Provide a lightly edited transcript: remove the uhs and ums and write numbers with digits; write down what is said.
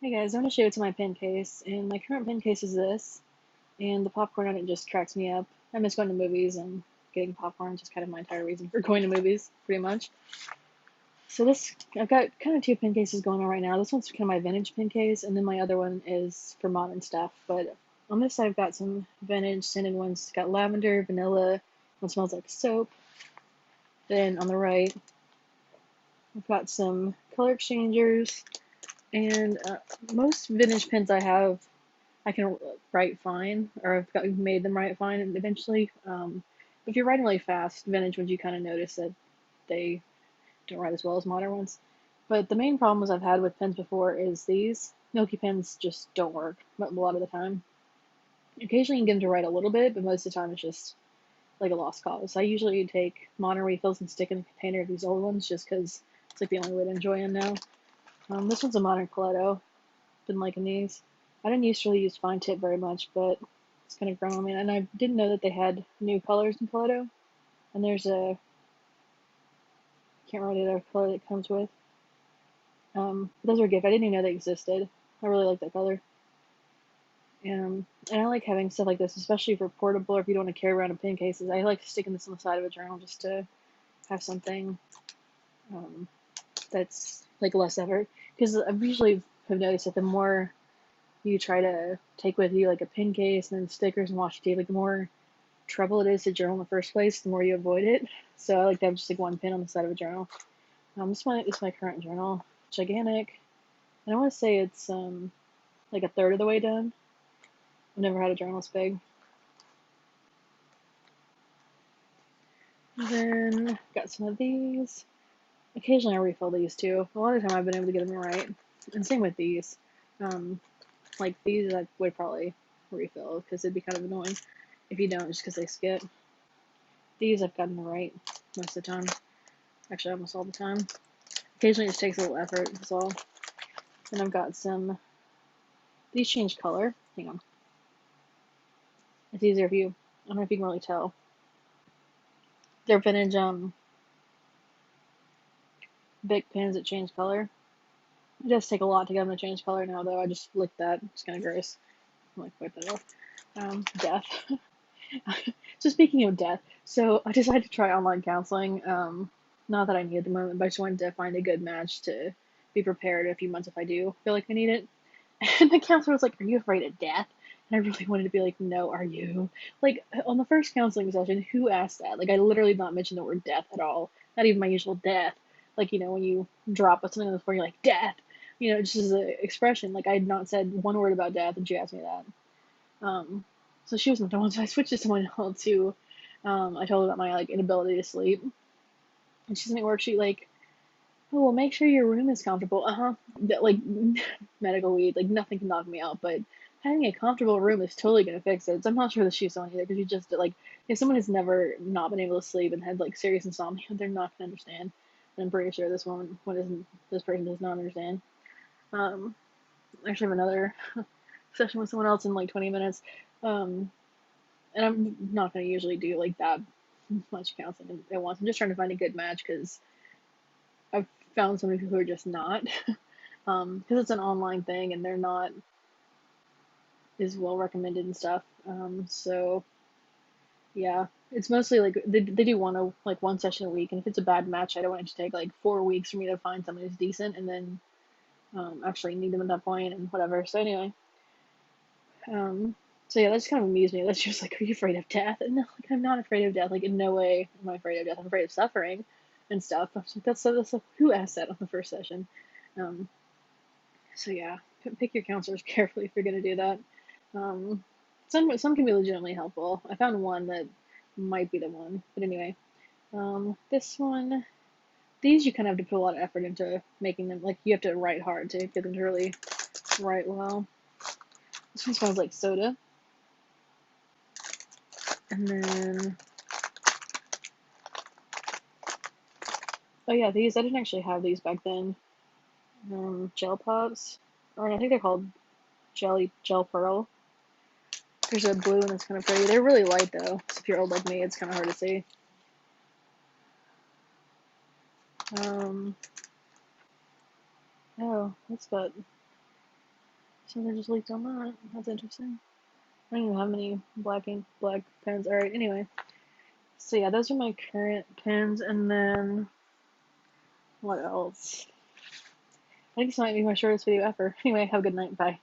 Hey guys, I want to show you what's in my pen case, and my current pen case is this, and the popcorn on it just cracks me up. I miss going to movies, and getting popcorn is just kind of my entire reason for going to movies, pretty much. So I've got kind of two pen cases going on right now. This one's kind of my vintage pen case, and then my other one is for modern stuff. But on this side, I've got some vintage scented ones. It's got lavender, vanilla, one smells like soap. Then on the right, I've got some color exchangers, and most vintage pens I can write fine, or made them write fine, and eventually, if you're writing really fast, vintage ones you kind of notice that they don't write as well as modern ones. But the main problems I've had with pens before is these Milky pens just don't work a lot of the time. Occasionally you can get them to write a little bit, but most of the time it's just like a lost cause. I usually take modern refills and stick in the container of these old ones just because it's like the only way to enjoy them now. This one's a modern Coletto. Been liking these. I didn't used to really use fine tip very much, but it's kind of grown on me. And I didn't know that they had new colors in Coletto. And there's a, I can't remember the other color that it comes with. Those are a gift. I didn't even know they existed. I really like that color. And I like having stuff like this, especially for portable or if you don't want to carry around in pen cases. I like sticking this on the side of a journal just to have something um, that's like less effort. Because I usually have noticed that the more you try to take with you like a pin case and then stickers and washi tape, like the more trouble it is to journal in the first place, the more you avoid it. So I like to have just like one pin on the side of a journal. This is my current journal, gigantic, and I want to say it's like a third of the way done. I've never had a journal this big. And then got some of these. Occasionally I refill these too. A lot of the time I've been able to get them right, and same with these. Um, like these I would probably refill because it'd be kind of annoying if you don't, just because they skip. These I've gotten right most of the time. Actually, almost all the time. Occasionally it just takes a little effort, that's all. Then I've got some, these change color. Hang on. It's easier if you, I don't know if you can really tell. They're vintage Bic pens that change color. It does take a lot to get them to change color now, though. I just licked that. It's kind of gross. I'm like, wipe that off. Death. So speaking of death, so I decided to try online counseling. Not that I need at the moment, but I just wanted to find a good match to be prepared in a few months if I do feel like I need it. And the counselor was like, "Are you afraid of death?" And I really wanted to be like, "No, are you?" Like on the first counseling session, who asked that? Like I literally did not mention the word death at all. Not even my usual death. Like when you drop something on the floor, you're like death. Just as an expression. Like I had not said one word about death, and she asked me that. Um, so she wasn't the one, so I switched to someone else who I told her about my like inability to sleep. And she sent me a worksheet like, "Oh, well, make sure your room is comfortable." Uh-huh. Like medical weed, like nothing can knock me out, but having a comfortable room is totally gonna fix it. So I'm not sure that she's on either, because you just like if someone has never not been able to sleep and had like serious insomnia, they're not gonna understand. And I'm pretty sure this person does not understand. Um, I actually have another session with someone else in like 20 minutes. Um, and I'm not gonna usually do like that much counseling at once. I'm just trying to find a good match because I've found some people who are just not. Because it's an online thing and they're not as well recommended and stuff. So yeah, it's mostly like they do one session a week, and if it's a bad match, I don't want it to take like 4 weeks for me to find someone who's decent and then actually need them at that point and whatever. So anyway, um, so yeah, that just kind of amused me. That's just like, are you afraid of death? And no, like I'm not afraid of death. Like in no way am I afraid of death. I'm afraid of suffering and stuff. That's who asked that on the first session. Um, so yeah, pick your counselors carefully if you're gonna do that. Um, some can be legitimately helpful. I found one that might be the one, but anyway, this one, these you kind of have to put a lot of effort into making them. Like you have to write hard to get them to really write well. This one smells like soda, and then oh yeah, these I didn't actually have these back then. Gel pops, or I think they're called gel pearl. There's a blue one that's kind of pretty. They're really light though, so if you're old like me, it's kind of hard to see. Um, oh, that's about So they just leaked on that. That's interesting. I don't even have many black pens. Alright, anyway. So yeah, those are my current pens, and then what else? I think this might be my shortest video ever. Anyway, have a good night. Bye.